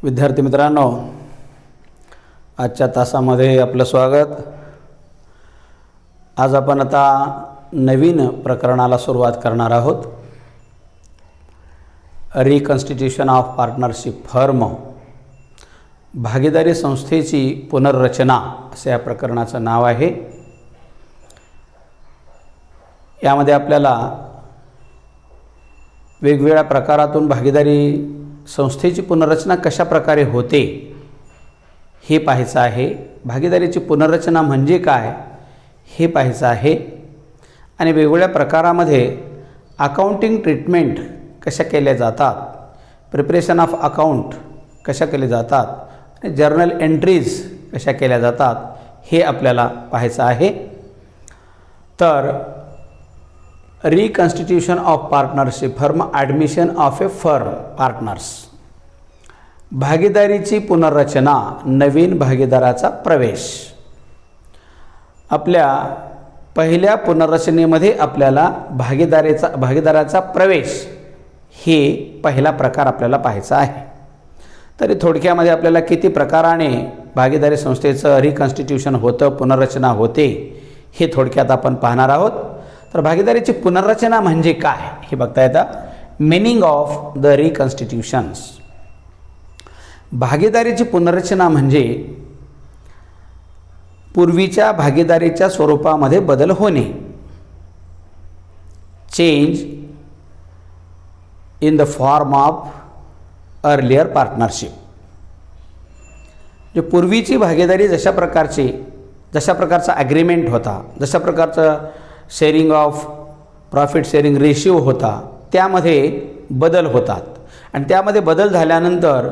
विद्यार्थी मित्रांनो, आजच्या तासामध्ये आपलं स्वागत। आज आपण आता नवीन प्रकरणाला सुरुवात करणार आहोत। रिकन्स्टिट्यूशन ऑफ पार्टनरशिप फर्म, भागीदारी संस्थेची पुनर्रचना असे या प्रकरणाचं नाव आहे। यामध्ये आपल्याला वेगवेगळ्या प्रकारातून भागीदारी संस्थेची पुनर्रचना कशा प्रकारे होते हे पाहायचं आहे। भागीदारीची पुनर्रचना म्हणजे काय हे पाहायचं आहे आणि वेगवेगळ्या प्रकारामध्ये अकाउंटिंग ट्रीटमेंट कशा केल्या जातात, प्रिपरेशन ऑफ अकाउंट कशा केले जातात आणि जर्नल एंट्रीज कशा केल्या जातात हे आपल्याला पाहायचं आहे। तर reconstitution of partnership firm, admission of a firm partners, भागीदारीची पुनर्रचना, नवीन भागीदाराचा प्रवेश। आपल्या पहिल्या पुनर्रचनेमध्ये आपल्याला भागीदाराचा प्रवेश हे पहिला प्रकार आपल्याला पाहायचा आहे। तरी थोडक्यामध्ये आपल्याला किती प्रकाराने भागीदारी संस्थेचं रिकन्स्टिट्यूशन होतं, पुनर्रचना होते हे थोडक्यात आपण पाहणार आहोत। तर भागीदारीची पुनर्रचना म्हणजे काय हे बघता येतं। मीनिंग ऑफ द रिकन्स्टिट्यूशन्स, भागीदारीची पुनर्रचना म्हणजे पूर्वीच्या भागीदारीच्या स्वरूपामध्ये बदल होणे, change in the form of earlier partnership. जे पूर्वीची भागीदारी जशा प्रकारचा ॲग्रीमेंट होता, जशा प्रकारचं sharing of profit sharing ratio होता, त्यामध्ये बदल होतात आणि त्यामध्ये बदल झाल्यानंतर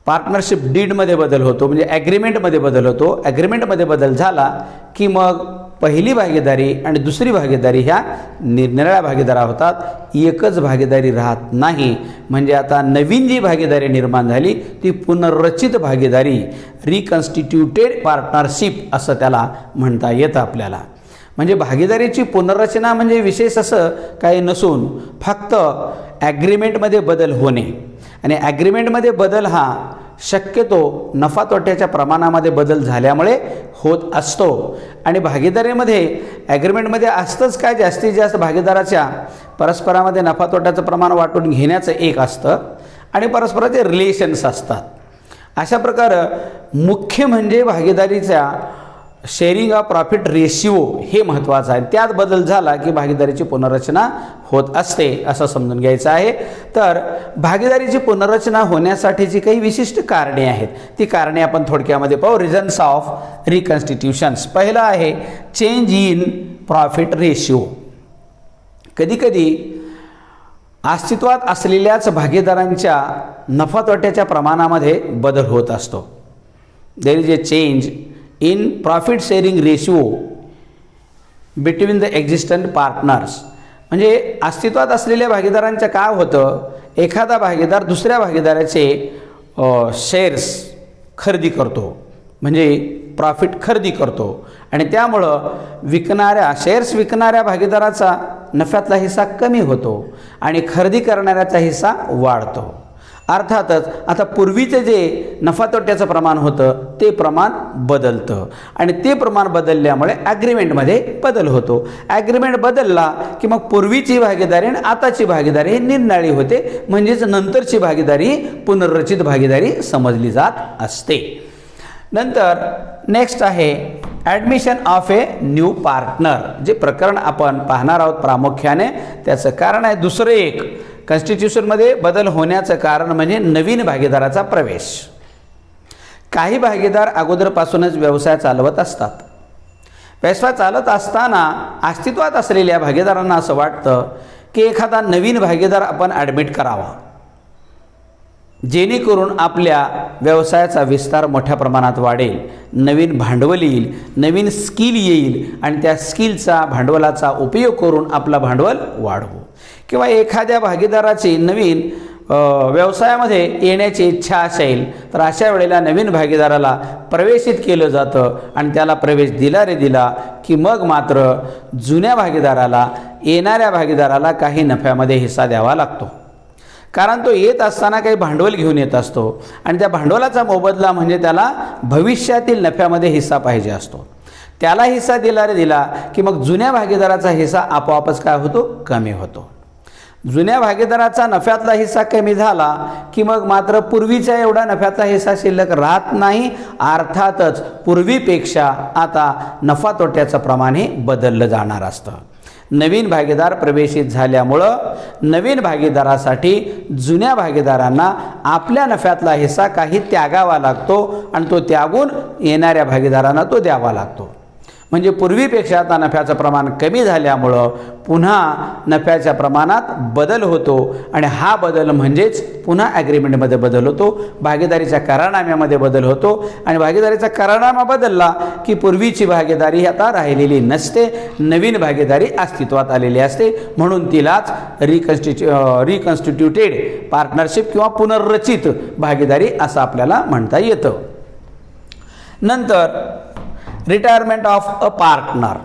पार्टनरशिप डीडमध्ये बदल होतो, म्हणजे ॲग्रीमेंटमध्ये बदल होतो। ॲग्रीमेंटमध्ये बदल झाला की मग पहिली भागीदारी आणि दुसरी भागीदारी ह्या निरनिराळ्या भागीदारा होतात, एकच भागीदारी राहत नाही। म्हणजे आता नवीन जी भागीदारी निर्माण झाली ती पुनर्रचित भागीदारी, रिकन्स्टिट्यूटेड पार्टनरशिप असं त्याला म्हणता येतं आपल्याला। म्हणजे भागीदारीची पुनर्रचना म्हणजे विशेष असं काही नसून फक्त ॲग्रीमेंटमध्ये बदल होणे, आणि ॲग्रीमेंटमध्ये बदल हा शक्यतो नफा तोट्याच्या प्रमाणामध्ये बदल झाल्यामुळे होत असतो। आणि भागीदारीमध्ये ॲग्रीमेंटमध्ये असतंच काय, जास्तीत जास्त भागीदाराच्या परस्परामध्ये नफा तोट्याचं प्रमाण वाटून घेण्याचं एक असतं आणि परस्पराचे रिलेशन्स असतात। अशा प्रकारे मुख्य म्हणजे भागीदारीचा शेअरिंग ऑफ प्रॉफिट रेशिओ हे महत्त्वाचं आहे। त्यात बदल झाला की भागीदारीची पुनर्रचना होत असते असं समजून घ्यायचं आहे। तर भागीदारीची पुनर्रचना होण्यासाठीची काही विशिष्ट कारणे आहेत, ती कारणे आपण थोडक्यामध्ये पाहू। रिझन्स ऑफ रिकन्स्टिट्यूशन्स, पहिलं आहे चेंज इन प्रॉफिट रेशिओ। कधीकधी अस्तित्वात असलेल्याच भागीदारांच्या नफा तोट्याच्या प्रमाणामध्ये बदल होत असतो। There is a change in profit sharing ratio between the existent partners. म्हणजे अस्तित्वात असलेल्या भागीदारांचं काय होतं, एखादा भागीदार दुसऱ्या भागीदाराचे शेअर्स खरेदी करतो, म्हणजे प्रॉफिट खरेदी करतो, आणि त्यामुळं शेअर्स विकणाऱ्या भागीदाराचा नफ्यातला हिस्सा कमी होतो आणि खरेदी करणाऱ्याचा हिस्सा वाढतो। अर्थातच आता पूर्वीचे जे नफा तोट्याचं प्रमाण होतं ते प्रमाण बदलतं आणि ते प्रमाण बदलल्यामुळे ॲग्रीमेंटमध्ये बदल होतो। ॲग्रीमेंट बदलला की मग पूर्वीची भागीदारी आणि आताची भागीदारी ही निरनिराळी होते, म्हणजेच नंतरची भागीदारी पुनर्रचित भागीदारी समजली जात असते। नंतर नेक्स्ट आहे admission of a new partner. जे प्रकरण आपण पाहणार आहोत प्रामुख्याने त्याचं कारण आहे दुसरं एक, कॉन्स्टिट्यूशनमध्ये बदल होण्याचं कारण म्हणजे नवीन भागीदाराचा प्रवेश। काही भागीदार अगोदरपासूनच व्यवसाय चालवत असतात। व्यवसाय चालत असताना अस्तित्वात असलेल्या भागीदारांना असं वाटतं की एखादा नवीन भागीदार आपण ॲडमिट करावा, जेणेकरून आपल्या व्यवसायाचा विस्तार मोठ्या प्रमाणात वाढेल, नवीन भांडवल येईल, नवीन स्किल येईल आणि त्या स्किलचा भांडवलाचा उपयोग करून आपला भांडवल वाढवू। किंवा एखाद्या भागीदाराची नवीन व्यवसायामध्ये येण्याची इच्छा असेल तर अशा वेळेला नवीन भागीदाराला प्रवेशित केलं जातं आणि त्याला प्रवेश दिला की मग मात्र जुन्या भागीदाराला, येणाऱ्या भागीदाराला काही नफ्यामध्ये हिस्सा द्यावा लागतो। कारण तो येत असताना काही भांडवल घेऊन येत असतो आणि त्या भांडवलाचा मोबदला म्हणजे त्याला भविष्यातील नफ्यामध्ये हिस्सा पाहिजे असतो. त्याला हिस्सा दिला की मग जुन्या भागीदाराचा हिस्सा आपोआपच काय होतो, कमी होतो. जुन्या भागीदाराचा नफ्यातला हिस्सा कमी झाला की मग मात्र पूर्वीच्या एवढा नफ्यातला हिस्सा शिल्लक राहत नाही. अर्थातच पूर्वीपेक्षा आता नफा तोट्याचं प्रमाण हे बदललं जाणार असतं. नवीन भागीदार प्रवेशित झाल्यामुळं नवीन भागीदारासाठी जुन्या भागीदारांना आपल्या नफ्यातला हिस्सा काही त्यागावा लागतो आणि तो त्यागून येणाऱ्या भागीदारांना तो द्यावा लागतो. म्हणजे पूर्वीपेक्षा आता नफ्याचं प्रमाण कमी झाल्यामुळं पुन्हा नफ्याच्या प्रमाणात बदल होतो आणि हा बदल म्हणजेच पुन्हा ॲग्रीमेंटमध्ये बदल होतो, भागीदारीच्या करारनाम्यामध्ये बदल होतो आणि भागीदारीचा करारनामा बदलला की पूर्वीची भागीदारी आता राहिलेली नसते, नवीन भागीदारी अस्तित्वात आलेली असते. म्हणून तिलाच रिकन्स्टिट्यूटेड पार्टनरशिप किंवा पुनर्रचित भागीदारी असं आपल्याला म्हणता येतं. नंतर रिटायरमेंट ऑफ अ पार्टनर.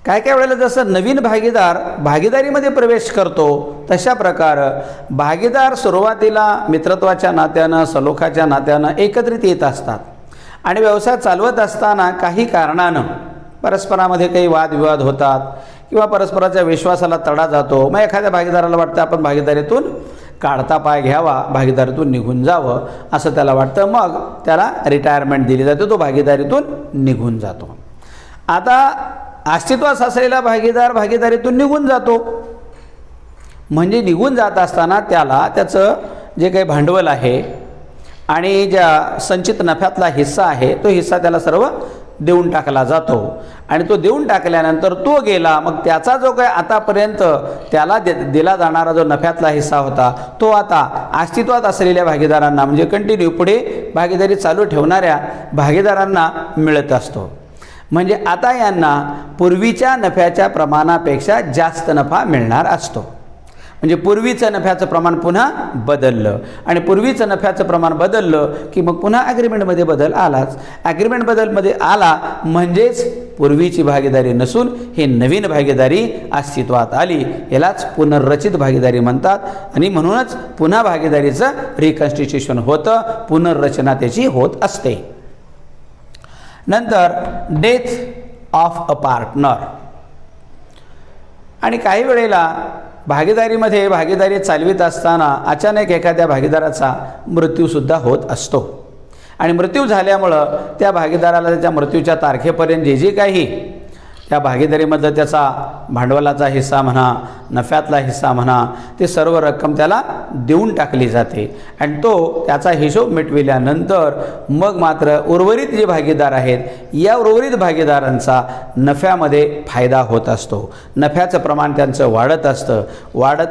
काय काय वेळेला जसं नवीन भागीदार भागीदारीमध्ये प्रवेश करतो तशा प्रकारे भागीदार सुरुवातीला मित्रत्वाच्या नात्यानं सलोख्याच्या नात्यानं एकत्रित येत असतात आणि व्यवसाय चालवत असताना काही कारणानं परस्परामध्ये काही वादविवाद होतात किंवा परस्पराच्या विश्वासाला तडा जातो. मग एखाद्या भागीदाराला वाटतं आपण भागीदारीतून काढता पाय घ्यावा, भागीदारीतून निघून जावं असं त्याला वाटतं. मग त्याला रिटायरमेंट दिली जाते, तो भागीदारीतून निघून जातो. आता अस्तित्वात असलेला भागीदार भागीदारीतून निघून जातो. म्हणजे निघून जात असताना त्याला त्याचं जे काही भांडवल आहे आणि ज्या संचित नफ्यातला हिस्सा आहे तो हिस्सा त्याला सर्व देऊन टाकला जातो आणि तो देऊन टाकल्यानंतर तो गेला. मग त्याचा जो काही आतापर्यंत त्याला दिला जाणारा जो नफ्यातला हिस्सा होता तो आता अस्तित्वात असलेल्या भागीदारांना म्हणजे कंटिन्यू पुढे भागीदारी चालू ठेवणाऱ्या भागीदारांना मिळत असतो. म्हणजे आता यांना पूर्वीच्या नफ्याच्या प्रमाणापेक्षा जास्त नफा मिळणार असतो. म्हणजे पूर्वीचं नफ्याचं प्रमाण पुन्हा बदललं आणि पूर्वीचं नफ्याचं प्रमाण बदललं की मग पुन्हा ॲग्रीमेंटमध्ये बदल आलाच. ॲग्रीमेंट बदलमध्ये आला म्हणजेच पूर्वीची भागीदारी नसून ही नवीन भागीदारी अस्तित्वात आली. यालाच पुनर्रचित भागीदारी म्हणतात आणि म्हणूनच पुन्हा भागीदारीचं रिकन्स्टिट्यूशन होतं, पुनर्रचना त्याची होत असते. नंतर डेथ ऑफ अ पार्टनर. आणि काही वेळेला भागीदारीमध्ये भागीदारी चालवित असताना अचानक एखाद्या भागीदाराचा मृत्यूसुद्धा होत असतो आणि मृत्यू झाल्यामुळं त्या भागीदाराला त्याच्या मृत्यूच्या तारखेपर्यंत जे काही त्या भागीदारीमधलं त्याचा भांडवलाचा हिस्सा म्हणा, नफ्यातला हिस्सा म्हणा, ते सर्व रक्कम त्याला देऊन टाकली जाते आणि तो त्याचा हिशोब मिटविल्यानंतर मग मात्र उर्वरित जे भागीदार आहेत या उर्वरित भागीदारांचा नफ्यामध्ये फायदा होत असतो. नफ्याचं प्रमाण त्यांचं वाढत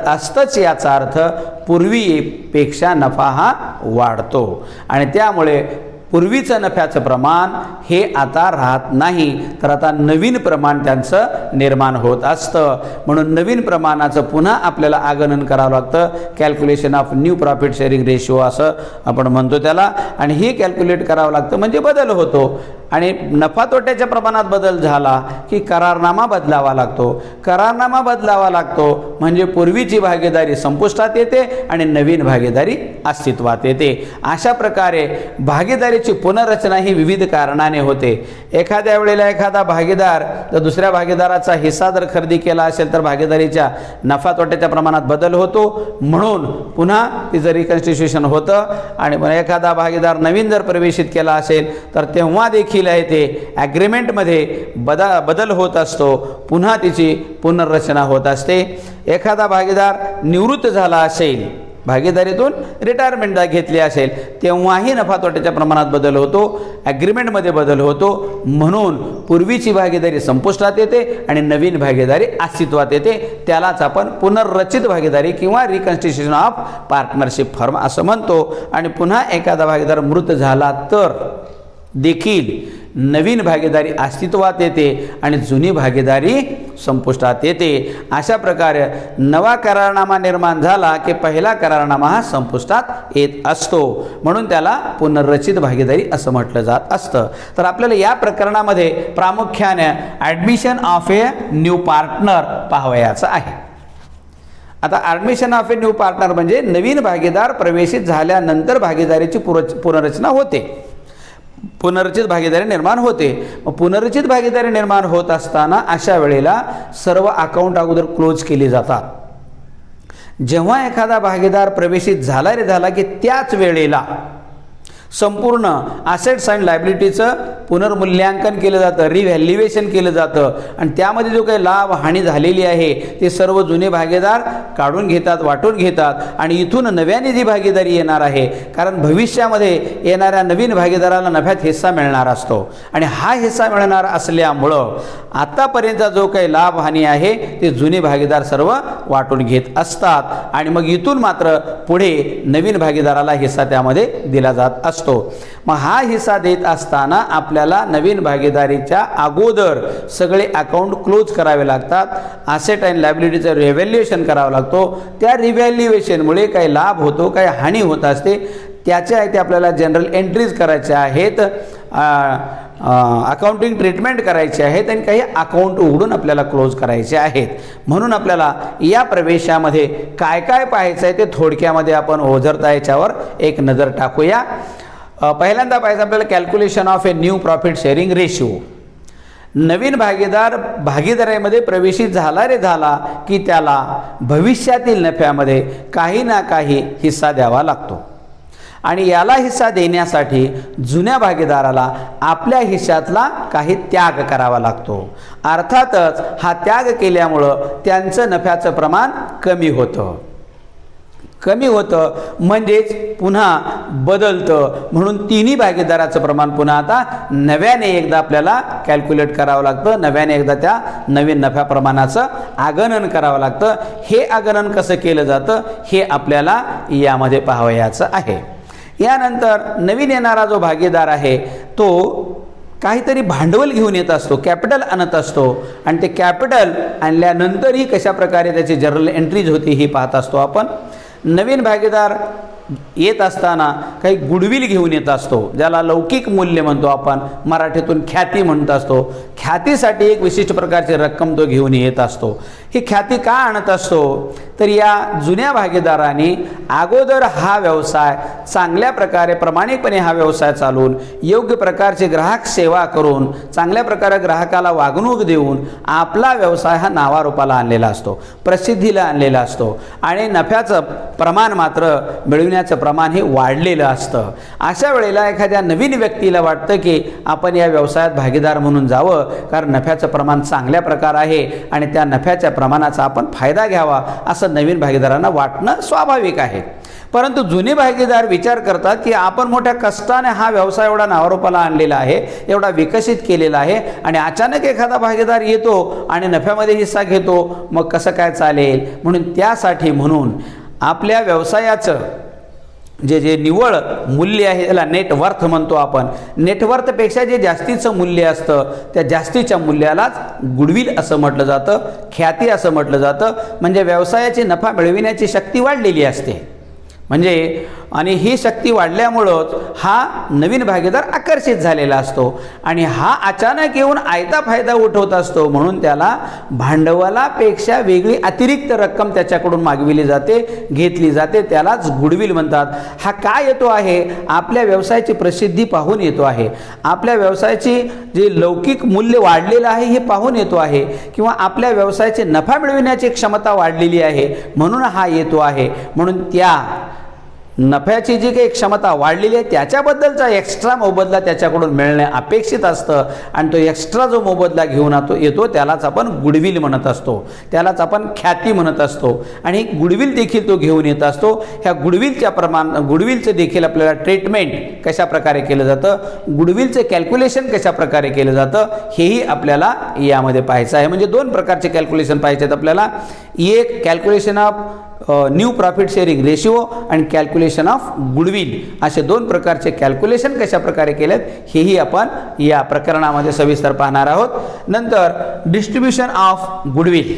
असतंच. याचा अर्थ पूर्वीपेक्षा नफा हा वाढतो आणि त्यामुळे पूर्वीचं नफ्याचं प्रमाण हे आता राहत नाही, तर आता नवीन प्रमाण त्यांचं निर्माण होत असतं. म्हणून नवीन प्रमाणाचं पुन्हा आपल्याला आगणन करावं लागतं. Calculation of new profit sharing ratio असं आपण म्हणतो त्याला. आणि हे कॅल्क्युलेट करावं लागतं म्हणजे बदल होतो. आणि नफा तोट्याच्या प्रमाणात बदल झाला की करारनामा बदलावा लागतो. करारनामा बदलावा लागतो म्हणजे पूर्वीची भागीदारी संपुष्टात येते आणि नवीन भागीदारी अस्तित्वात येते. अशा प्रकारे भागीदारीची पुनर्रचना ही विविध कारणाने होते. एखाद्या वेळेला एखादा भागीदार जर दुसऱ्या भागीदाराचा हिस्सा जर खरेदी केला असेल तर भागीदारीच्या नफा तोट्याच्या प्रमाणात बदल होतो, म्हणून पुन्हा तिचं रिकन्स्टिट्यूशन होतं. आणि एखादा भागीदार नवीन जर प्रवेशित केला असेल तर तेव्हा देखील आहे ते ॲग्रीमेंटमध्ये बदल होत असतो, पुन्हा तिची पुनर्रचना होत असते. एखादा भागीदार निवृत्त झाला असेल, भागीदारीतून रिटायरमेंट घेतली असेल, तेव्हाही नफा तोट्याच्या प्रमाणात बदल होतो, ॲग्रीमेंटमध्ये बदल होतो. म्हणून पूर्वीची भागीदारी संपुष्टात येते आणि नवीन भागीदारी अस्तित्वात येते. त्यालाच आपण पुनर्रचित भागीदारी किंवा रिकन्स्टिट्यूशन ऑफ पार्टनरशिप फर्म असं म्हणतो. आणि पुन्हा एखादा भागीदार मृत झाला तर देखील नवीन भागीदारी अस्तित्वात येते आणि जुनी भागीदारी संपुष्टात येते. अशा प्रकारे नवा करारनामा निर्माण झाला की पहिला करारनामा हा संपुष्टात येत असतो. म्हणून त्याला पुनर्रचित भागीदारी असं म्हटलं जात असतं. तर आपल्याला या प्रकरणामध्ये प्रामुख्याने admission of a new partner पाहावयाचं आहे. आता admission of a new partner म्हणजे नवीन भागीदार प्रवेशित झाल्यानंतर भागीदारीची पुनर्रचना होते, पुनर्रचित भागीदारी निर्माण होते. मग पुनर्रचित भागीदारी निर्माण होत असताना अशा वेळेला सर्व अकाउंट अगोदर क्लोज केली जातात. जेव्हा एखादा भागीदार प्रवेशित झाला की त्याच वेळेला संपूर्ण असेट्स अँड लायबिलिटीचं पुनर्मूल्यांकन केलं जातं, रिव्हॅल्युएशन केलं जातं आणि त्यामध्ये जो काही लाभ हानी झालेली आहे ते सर्व जुने भागीदार काढून घेतात, वाटून घेतात आणि इथून नव्याने जी भागीदारी येणार आहे, कारण भविष्यामध्ये येणाऱ्या नवीन भागीदाराला नफ्यात हिस्सा मिळणार असतो आणि हा हिस्सा मिळणार असल्यामुळं आतापर्यंतचा जो काही लाभ हानी आहे ते जुने भागीदार सर्व वाटून घेत असतात आणि मग इथून मात्र पुढे नवीन भागीदाराला हिस्सा त्यामध्ये दिला जात असतो. मग हा हिस्सा देत असताना आपल्याला नवीन भागीदारीच्या अगोदर सगळे अकाउंट क्लोज करावे लागतात, असेट अँड लायबिलिटीचं रिव्हॅल्युएशन करावं लागतो. त्या रिव्हॅल्युएशनमुळे काही लाभ होतो, काही हानी होत असते, त्याच्या आहे ते आपल्याला जनरल एंट्रीज करायच्या आहेत, अकाउंटिंग ट्रीटमेंट करायचे आहेत आणि काही अकाउंट उघडून आपल्याला क्लोज करायचे आहेत. म्हणून आपल्याला या प्रवेशामध्ये काय काय पाहायचं आहे ते थोडक्यामध्ये आपण ओझरता याच्यावर एक नजर टाकूया. पहिल्यांदा पाहायचं आपल्याला calculation of a new profit sharing ratio. नवीन भागीदार भागीदारीमध्ये प्रवेशित झाला की त्याला भविष्यातील नफ्यामध्ये काही ना काही हिस्सा द्यावा लागतो आणि याला हिस्सा देण्यासाठी जुन्या भागीदाराला आपल्या हिश्श्यातला काही त्याग करावा लागतो. अर्थातच हा त्याग केल्यामुळं त्यांचं नफ्याचं प्रमाण कमी होतं म्हणजेच पुन्हा बदलतं. म्हणून तिन्ही भागीदाराचं प्रमाण पुन्हा आता नव्याने एकदा आपल्याला कॅल्क्युलेट करावं लागतं, नव्याने एकदा त्या नवीन नफ्या प्रमाणाचं आगणन करावं लागतं. हे आगणन कसं केलं जातं हे आपल्याला यामध्ये पाहावयाचं आहे. यानंतर नवीन येणारा जो भागीदार आहे तो काहीतरी भांडवल घेऊन येत असतो, कॅपिटल आणत असतो आणि ते कॅपिटल आणल्यानंतरही कशा प्रकारे त्याची जनरल एंट्रीज होती ही पाहत असतो आपण. नवीन भागीदार येत असताना काही गुडविल घेऊन येत असतो, ज्याला लौकिक मूल्य म्हणतो आपण, मराठीतून ख्याती म्हणत असतो. ख्यातीसाठी एक विशिष्ट प्रकारची रक्कम तो घेऊन येत असतो. ही ख्याती का आणत असतो तर या जुन्या भागीदारांनी अगोदर हा व्यवसाय चांगल्या प्रकारे प्रामाणिकपणे हा व्यवसाय चालवून योग्य प्रकारची ग्राहक सेवा करून चांगल्या प्रकारे ग्राहकाला वागणूक देऊन आपला व्यवसाय हा नावारूपाला आणलेला असतो, प्रसिद्धीला आणलेला असतो आणि नफ्याचं प्रमाण मात्र मिळविण्याचं प्रमाण हे वाढलेलं असतं. अशा वेळेला एखाद्या नवीन व्यक्तीला वाटतं की आपण या व्यवसायात भागीदार म्हणून जावं, कारण नफ्याचं प्रमाण चांगल्या प्रकार आहे आणि त्या नफ्याच्या प्रमाणाचा आपण फायदा घ्यावा असं नवीन भागीदारांना वाटणं स्वाभाविक आहे. परंतु जुने भागीदार विचार करतात की आपण मोठ्या कष्टाने हा व्यवसाय एवढा नावारूपाला आणलेला आहे, एवढा विकसित केलेला आहे आणि अचानक एखादा भागीदार येतो आणि नफ्यामध्ये हिस्सा घेतो, मग कसं काय चालेल. म्हणून आपल्या व्यवसायाचं जे निव्वळ मूल्य आहे त्याला नेटवर्थ म्हणतो आपण. नेटवर्थपेक्षा जे जास्तीचं मूल्य असतं त्या जास्तीच्या मूल्यालाच गुडविल असं म्हटलं जातं, ख्याती असं म्हटलं जातं. म्हणजे व्यवसायाची नफा मिळविण्याची शक्ती वाढलेली असते आणि ही शक्ती वाढल्यामुळंच हा नवीन भागीदार आकर्षित झालेला असतो आणि हा अचानक येऊन आयता फायदा उठवत असतो. म्हणून त्याला भांडवलापेक्षा वेगळी अतिरिक्त रक्कम त्याच्याकडून मागविली जाते, घेतली जाते, त्यालाच गुडविल म्हणतात. हा काय येतो आहे, आपल्या व्यवसायाची प्रसिद्धी पाहून येतो आहे, आपल्या व्यवसायाची जे लौकिक मूल्य वाढलेलं आहे हे पाहून येतो आहे किंवा आपल्या व्यवसायाची नफा मिळविण्याची क्षमता वाढलेली आहे म्हणून हा येतो आहे. म्हणून त्या नफ्याची जी काही क्षमता वाढलेली आहे त्याच्याबद्दलचा एक्स्ट्रा मोबदला त्याच्याकडून मिळणे अपेक्षित असतं आणि तो एक्स्ट्रा जो मोबदला घेऊन येतो त्यालाच आपण गुडविल म्हणत असतो, त्यालाच आपण ख्याती म्हणत असतो आणि गुडविल देखील तो घेऊन येत असतो. ह्या गुडविलचं देखील आपल्याला ट्रीटमेंट कशा प्रकारे केलं जातं, गुडविलचे कॅल्क्युलेशन कशा प्रकारे केलं जातं हेही आपल्याला यामध्ये पाहायचं आहे. म्हणजे दोन प्रकारचे कॅल्क्युलेशन पाहायचे आहेत आपल्याला. एक calculation of new profit sharing ratio आणि कॅल्क्युलेशन ऑफ गुडविल, असे दोन प्रकारचे कॅल्क्युलेशन कशा प्रकारे केलेत हेही आपण या प्रकरणामध्ये सविस्तर पाहणार आहोत. नंतर डिस्ट्रीब्युशन ऑफ गुडविल.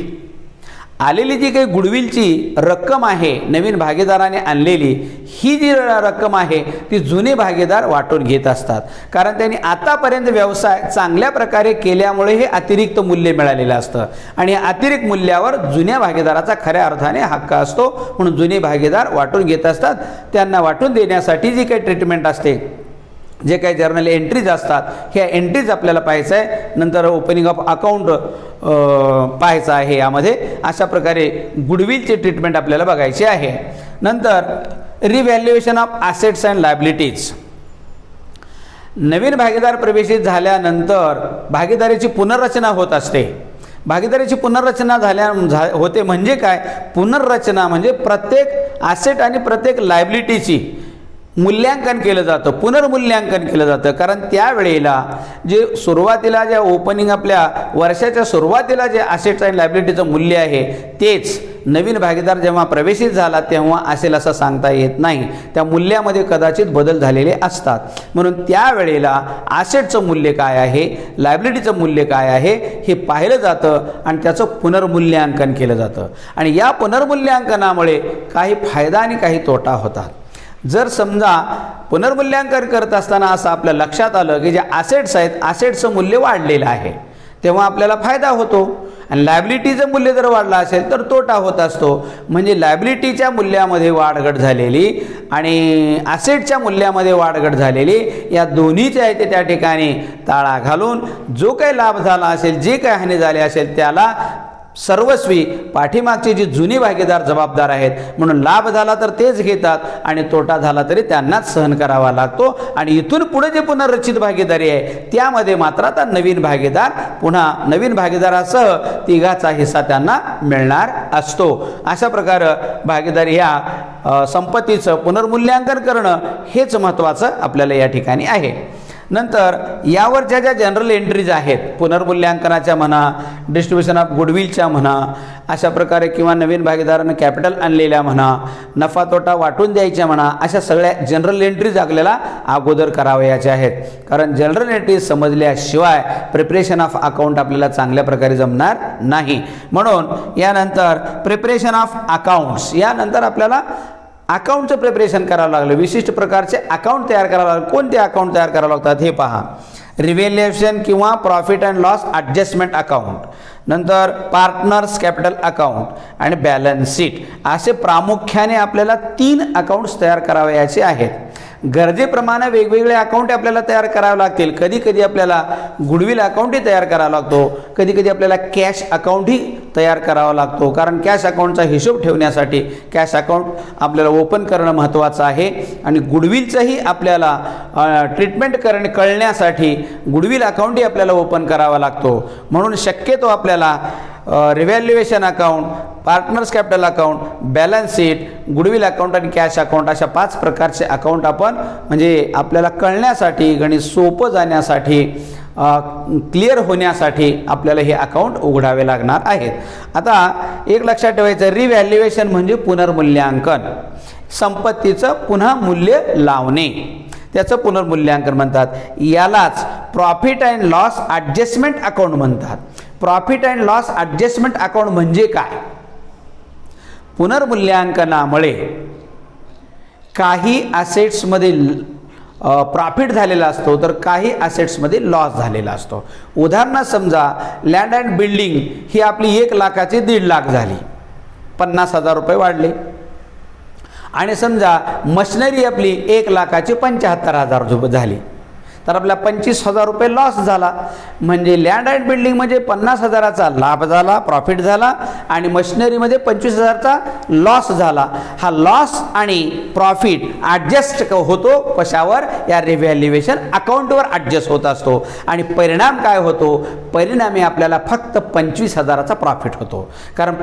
आलेली जी काही गुडविलची रक्कम आहे नवीन भागीदाराने आणलेली, ही जी रक्कम आहे ती जुने भागीदार वाटून घेत असतात. कारण त्यांनी आतापर्यंत व्यवसाय चांगल्या प्रकारे केल्यामुळे हे अतिरिक्त मूल्य मिळालेलं असतं आणि या अतिरिक्त मूल्यावर जुन्या भागीदाराचा खऱ्या अर्थाने हक्क असतो. म्हणून जुने भागीदार वाटून घेत असतात. त्यांना वाटून देण्यासाठी जी काही ट्रीटमेंट असते, जे काही जर्नल एंट्रीज असतात, ह्या एंट्रीज आपल्याला पाहायचं आहे. नंतर ओपनिंग ऑफ अकाउंट पाहायचं आहे. यामध्ये अशा प्रकारे गुडविलची ट्रीटमेंट आपल्याला बघायची आहे. नंतर revaluation of assets and liabilities. नवीन भागीदार प्रवेशित झाल्यानंतर भागीदारीची पुनर्रचना होत असते. भागीदारीची पुनर्रचना होते म्हणजे काय? पुनर्रचना म्हणजे प्रत्येक ॲसेट आणि प्रत्येक लायबिलिटीची मूल्यांकन केलं जातं, पुनर्मूल्यांकन केलं जातं. कारण त्यावेळेला जे सुरुवातीला ज्या ओपनिंग आपल्या वर्षाच्या सुरुवातीला जे ॲसेट्स आणि लायबिलिटीचं मूल्य आहे तेच नवीन भागीदार जेव्हा प्रवेशित झाला तेव्हा असेल असं सांगता येत नाही. त्या मूल्यामध्ये कदाचित बदल झालेले असतात. म्हणून त्यावेळेला ॲसेटचं मूल्य काय आहे, लायबिलिटीचं मूल्य काय आहे हे पाहिलं जातं आणि त्याचं पुनर्मूल्यांकन केलं जातं. आणि या पुनर्मूल्यांकनामुळे काही फायदा आणि काही तोटा होतात. जर समजा पुनर्मूल्यांकन करत असताना असं आपल्या लक्षात आलं की जे ॲसेट्स आहेत, ॲसेट्सचं मूल्य वाढलेलं आहे, तेव्हा आपल्याला फायदा होतो. आणि लायबिलिटीचं मूल्य जर वाढलं असेल तर तोटा होत असतो. म्हणजे लायबिलिटीच्या मूल्यामध्ये वाढघट झालेली आणि ॲसेटच्या मूल्यामध्ये वाढघट झालेली, या दोन्हीच्या आहे त्या ठिकाणी ताळा घालून जो काही लाभ झाला असेल, जे काही हानी झाली असेल त्याला सर्वस्वी पाठीमागचे जे जुने भागीदार जबाबदार आहेत. म्हणून लाभ झाला तर तेच घेतात आणि तोटा झाला तरी त्यांनाच सहन करावा लागतो. आणि इथून पुढे जे पुनर्रचित भागीदारी आहे त्यामध्ये मात्र आता नवीन भागीदार पुन्हा नवीन भागीदारासह तिघाचा हिस्सा त्यांना मिळणार असतो. अशा प्रकारे भागीदारी ह्या संपत्तीचं पुनर्मूल्यांकन करणं हेच महत्त्वाचं आपल्याला या ठिकाणी आहे. नंतर यावरच्या ज्या जनरल एंट्रीज आहेत पुनर्मूल्यांकनाच्या म्हणा, डिस्ट्रीब्युशन ऑफ गुडविलच्या म्हणा, अशा प्रकारे किंवा नवीन भागीदारानं कॅपिटल आणलेल्या म्हणा, नफा तोटा वाटून द्यायच्या म्हणा, अशा सगळ्या जनरल एंट्रीज आपल्याला अगोदर करावयाच्या आहेत. कारण जनरल एंट्रीज समजल्याशिवाय प्रिपरेशन ऑफ अकाउंट आपल्याला चांगल्या प्रकारे जमणार नाही. म्हणून यानंतर प्रिपरेशन ऑफ अकाउंट्स, यानंतर आपल्याला अकाउंटचं प्रिपरेशन करावं लागलं. विशिष्ट प्रकारचे अकाउंट तयार करावं लागलं. कोणते अकाउंट तयार करावं लागतात हे पहा. रिव्हॅल्युएशन किंवा profit and loss adjustment account, नंतर पार्टनर्स कॅपिटल अकाउंट आणि बॅलन्स शीट, असे प्रामुख्याने आपल्याला 3 अकाउंट्स तयार करावयाचे आहेत. गरजेप्रमाणे वेगवेगळे अकाउंट आपल्याला तयार करावे लागतील. कधी कधी आपल्याला गुडविल अकाउंटही तयार करावा लागतो, कधी कधी आपल्याला कॅश अकाउंटही तयार करावा लागतो. कारण कॅश अकाउंटचा हिशोब ठेवण्यासाठी कॅश अकाउंट आपल्याला ओपन करणं महत्त्वाचं आहे. आणि गुडविलचंही आपल्याला ट्रीटमेंट कळण्यासाठी गुडविल अकाउंटही आपल्याला ओपन करावा लागतो. म्हणून शक्यतो आपल्याला revaluation account, partners capital account, balance sheet, goodwill account आणि कॅश अकाउंट, अशा 5 प्रकारचे अकाउंट आपण म्हणजे आपल्याला कळण्यासाठी, गणित सोपं जाण्यासाठी, क्लिअर होण्यासाठी आपल्याला हे अकाउंट उघडावे लागणार आहेत. आता एक लक्षात ठेवायचं, रिव्हॅल्युएशन म्हणजे पुनर्मूल्यांकन, संपत्तीचं पुन्हा मूल्य लावणे, त्याचं पुनर्मूल्यांकन म्हणतात. यालाच profit and loss adjustment account म्हणतात. Profit and loss adjustment account म्हणजे काय? पुनर्मूल्यांकनामुळे काही ॲसेट्समध्ये प्रॉफिट झालेला असतो तर काही ॲसेट्समध्ये लॉस झालेला असतो. उदाहरणार्थ समजा लँड अँड बिल्डिंग ही आपली 1 लाखाची 1.5 लाख झाली, 50,000 रुपये वाढले. आणि समजा मशिनरी आपली 1 लाखाची 75,000 रुपये झाली, तर आपला 25,000 रुपये लॉस झाला. म्हणजे लँड अँड बिल्डिंग म्हणजे 50,000चा लाभ झाला, प्रॉफिट झाला, आणि मशिनरीमध्ये 25,000चा लॉस झाला. हा लॉस आणि प्रॉफिट ॲडजस्ट होतो कशावर? या रिव्हॅल्युएशन अकाउंटवर ॲडजस्ट होत असतो. आणि परिणाम काय होतो? परिणामी आपल्याला फक्त 25,000चा प्रॉफिट होतो. कारण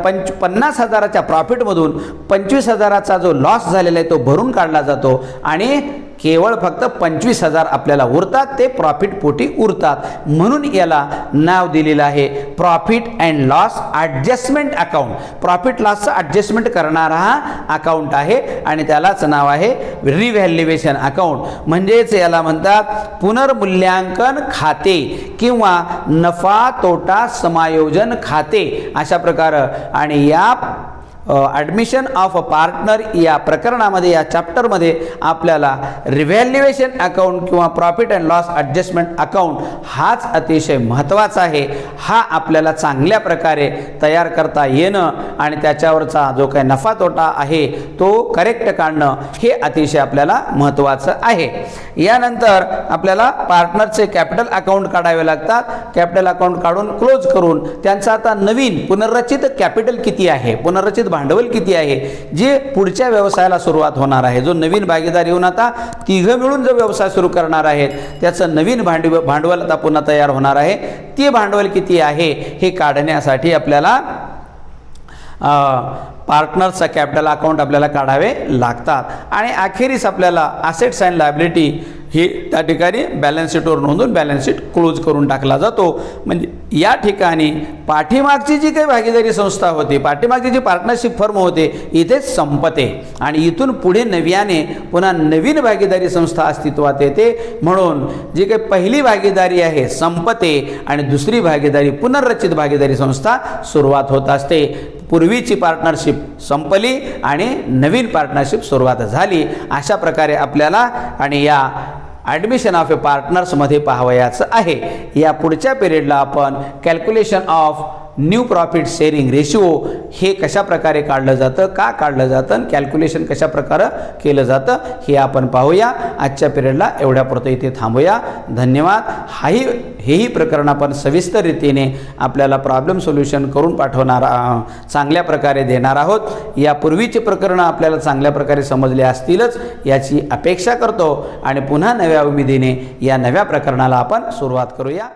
50,000च्या प्रॉफिटमधून 25,000चा जो लॉस झालेला आहे तो भरून काढला जातो आणि केवळ फक्त 25,000 आपल्याला उरतात, ते प्रॉफिट पोटी उरतात. म्हणून याला नाव दिलेलं आहे profit and loss adjustment account. Profit लॉसचं ॲडजस्टमेंट करणारा हा अकाउंट आहे आणि त्यालाच नाव आहे रिव्हॅल्युएशन अकाउंट. म्हणजेच याला म्हणतात पुनर्मूल्यांकन खाते किंवा नफा तोटा समायोजन खाते अशा प्रकार. आणि या ॲडमिशन ऑफ अ पार्टनर या प्रकरणामध्ये, या चॅप्टरमध्ये आपल्याला रिव्हॅल्युएशन अकाउंट किंवा profit and loss adjustment account हाच अतिशय महत्त्वाचा आहे. हा आपल्याला चांगल्या प्रकारे तयार करता येणं आणि त्याच्यावरचा जो काही नफा तोटा आहे तो करेक्ट काढणं हे अतिशय आपल्याला महत्त्वाचं आहे. यानंतर आपल्याला पार्टनरचे कॅपिटल अकाउंट काढावे लागतात. कॅपिटल अकाउंट काढून क्लोज करून त्यांचा आता नवीन पुनर्रचित कॅपिटल किती आहे, पुनर्रचित भांडवल किती आहे, जे पुढच्या व्यवसायाला सुरुवात होणार आहे. जो नवीन भागीदार येऊन आता तिघं मिळून जो व्यवसाय सुरू करणार आहेत त्याचं नवीन भांडवल आता पुन्हा तयार होणार आहे. ते भांडवल किती आहे हे काढण्यासाठी आपल्याला पार्टनरचा कॅपिटल अकाउंट आपल्याला काढावे लागतात. आणि अखेरीस आपल्याला असेट्स अँड लायबिलिटी हे त्या ठिकाणी बॅलन्स शीटवर नोंदवून बॅलन्स शीट क्लोज करून टाकला जातो. म्हणजे या ठिकाणी पाठीमागची जी काही भागीदारी संस्था होती, पाठीमागची जी पार्टनरशिप फर्म होते, इथेच संपते आणि इथून पुढे नव्याने पुन्हा नवीन भागीदारी संस्था अस्तित्वात येते. म्हणून जी काही पहिली भागीदारी आहे संपते आणि दुसरी भागीदारी पुनर्रचित भागीदारी संस्था सुरुवात होत असते. पूर्वीची पार्टनरशिप संपली आणि नवीन पार्टनरशिप सुरुवात झाली. अशा प्रकारे आपल्याला आणि या ॲडमिशन ऑफ ए पार्टनर्समध्ये पाहावयाचं आहे. या पुढच्या पिरियडला आपण calculation of new profit sharing ratio हे कशा प्रकारे काढलं जातं, का काढलं जातं, कॅल्क्युलेशन कशा प्रकारे केलं जातं हे आपण पाहूया. आजच्या पिरियडला एवढ्यापुरतं इथे थांबूया. धन्यवाद. हेही प्रकरण आपण सविस्तर रीतीने आपल्याला प्रॉब्लेम सोल्युशन करून पाठवणार, चांगल्या प्रकारे देणार आहोत. यापूर्वीचे प्रकरणं आपल्याला चांगल्या प्रकारे समजले असतीलच याची अपेक्षा करतो आणि पुन्हा नव्या उमेदीने या नव्या प्रकरणाला आपण सुरुवात करूया.